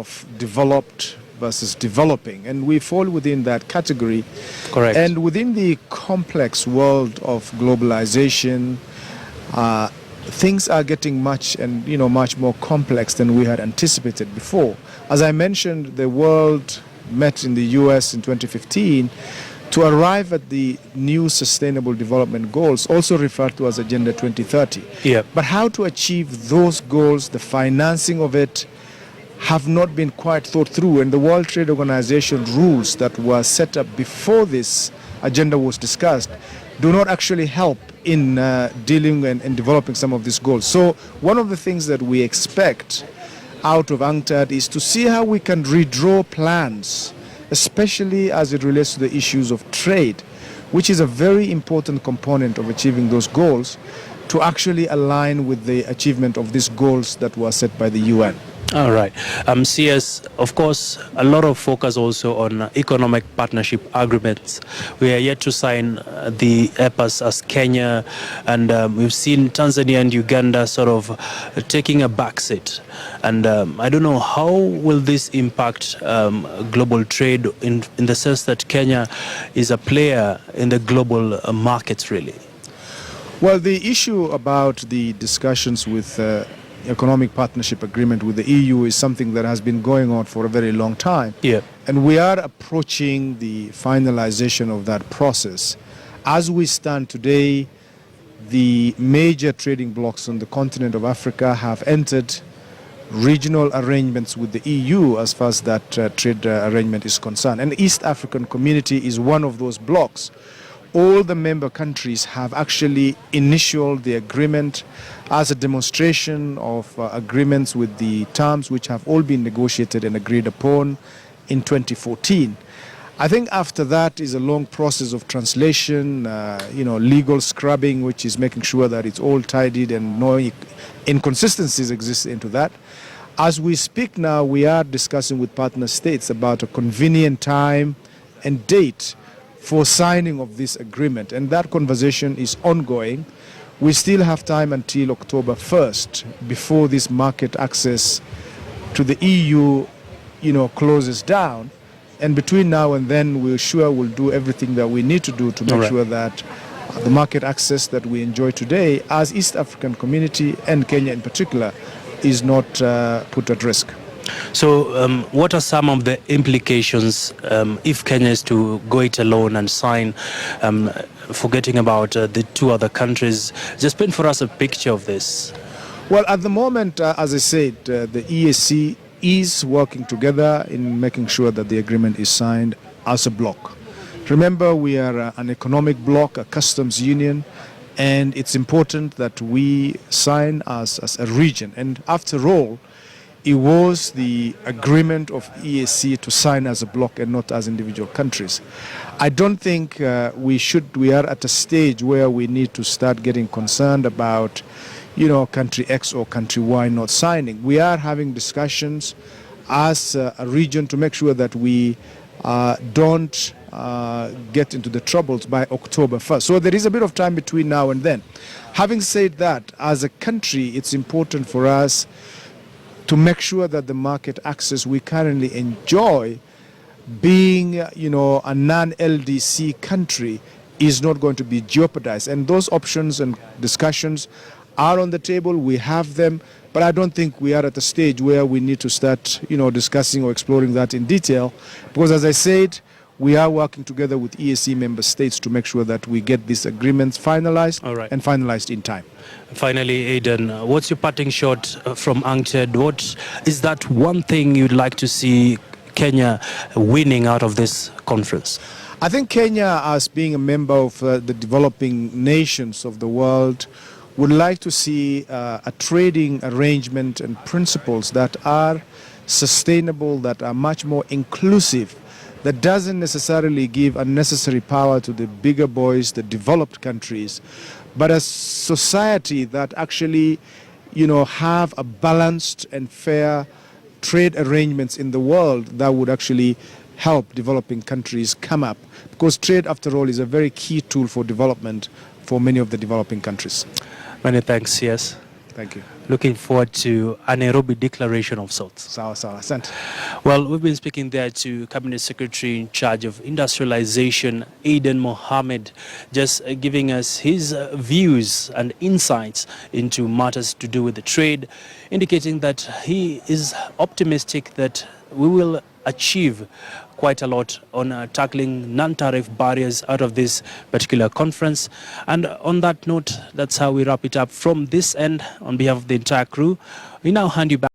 of developed versus developing, and we fall within that category. Correct. And within the complex world of globalization, things are getting much more complex than we had anticipated before. As I mentioned, the world met in the US in 2015 to arrive at the new Sustainable Development Goals, also referred to as Agenda 2030. Yeah. But how to achieve those goals, the financing of it, have not been quite thought through, and the World Trade Organization rules that were set up before this agenda was discussed do not actually help in dealing and developing some of these goals. So one of the things that we expect out of UCTAD is to see how we can redraw plans, especially as it relates to the issues of trade, which is a very important component of achieving those goals, to actually align with the achievement of these goals that were set by the UN. All right. CS, of course, a lot of focus also on economic partnership agreements. We are yet to sign the EPAs as Kenya, and we've seen Tanzania and Uganda sort of taking a backseat. And I don't know, how will this impact global trade in the sense that Kenya is a player in the global markets, really? Well, the issue about the discussions with economic partnership agreement with the EU is something that has been going on for a very long time. Yeah. And we are approaching the finalization of that process. As we stand today, the major trading blocs on the continent of Africa have entered regional arrangements with the EU as far as that trade arrangement is concerned. And the East African Community is one of those blocs. All the member countries have actually initialed the agreement as a demonstration of agreements with the terms which have all been negotiated and agreed upon in 2014. I think after that is a long process of translation, legal scrubbing, which is making sure that it's all tidied and no inconsistencies exist into that. As we speak now, we are discussing with partner states about a convenient time and date for signing of this agreement, and that conversation is ongoing. We still have time until October 1st before this market access to the EU, closes down. And between now and then, we'll do everything that we need to do to make sure that the market access that we enjoy today as East African Community and Kenya in particular is not put at risk. So what are some of the implications if Kenya is to go it alone and sign, forgetting about the two other countries? Just paint for us a picture of this. Well, at the moment, as I said, the EAC is working together in making sure that the agreement is signed as a bloc. Remember, we are an economic bloc, a customs union, and it's important that we sign as a region. And after all, it was the agreement of EAC to sign as a bloc and not as individual countries. I don't think we are at a stage where we need to start getting concerned about, country X or country Y not signing. We are having discussions as a region to make sure that we don't get into the troubles by October 1st. So there is a bit of time between now and then. Having said that, as a country, it's important for us to make sure that the market access we currently enjoy, being a non-LDC country, is not going to be jeopardized. And those options and discussions are on the table. We have them, but I don't think we are at a stage where we need to start discussing or exploring that in detail, because as I said, we are working together with EAC member states to make sure that we get these agreements finalized and finalized in time. Finally, Aidan, what's your parting shot from UCTAD? What is that one thing you'd like to see Kenya winning out of this conference? I think Kenya, as being a member of the developing nations of the world, would like to see a trading arrangement and principles that are sustainable, that are much more inclusive, that doesn't necessarily give unnecessary power to the bigger boys, the developed countries, but a society that actually, have a balanced and fair trade arrangements in the world that would actually help developing countries come up. Because trade, after all, is a very key tool for development for many of the developing countries. Many thanks, yes. Thank you. Looking forward to a Nairobi declaration of sorts. Sawa sawa. Asante. Well, we've been speaking there to Cabinet Secretary in charge of industrialization, Aiden Mohammed, just giving us his views and insights into matters to do with the trade, indicating that he is optimistic that we will achieve quite a lot on tackling non-tariff barriers out of this particular conference. And on that note, that's how we wrap it up from this end. On behalf of the entire crew, we now hand you back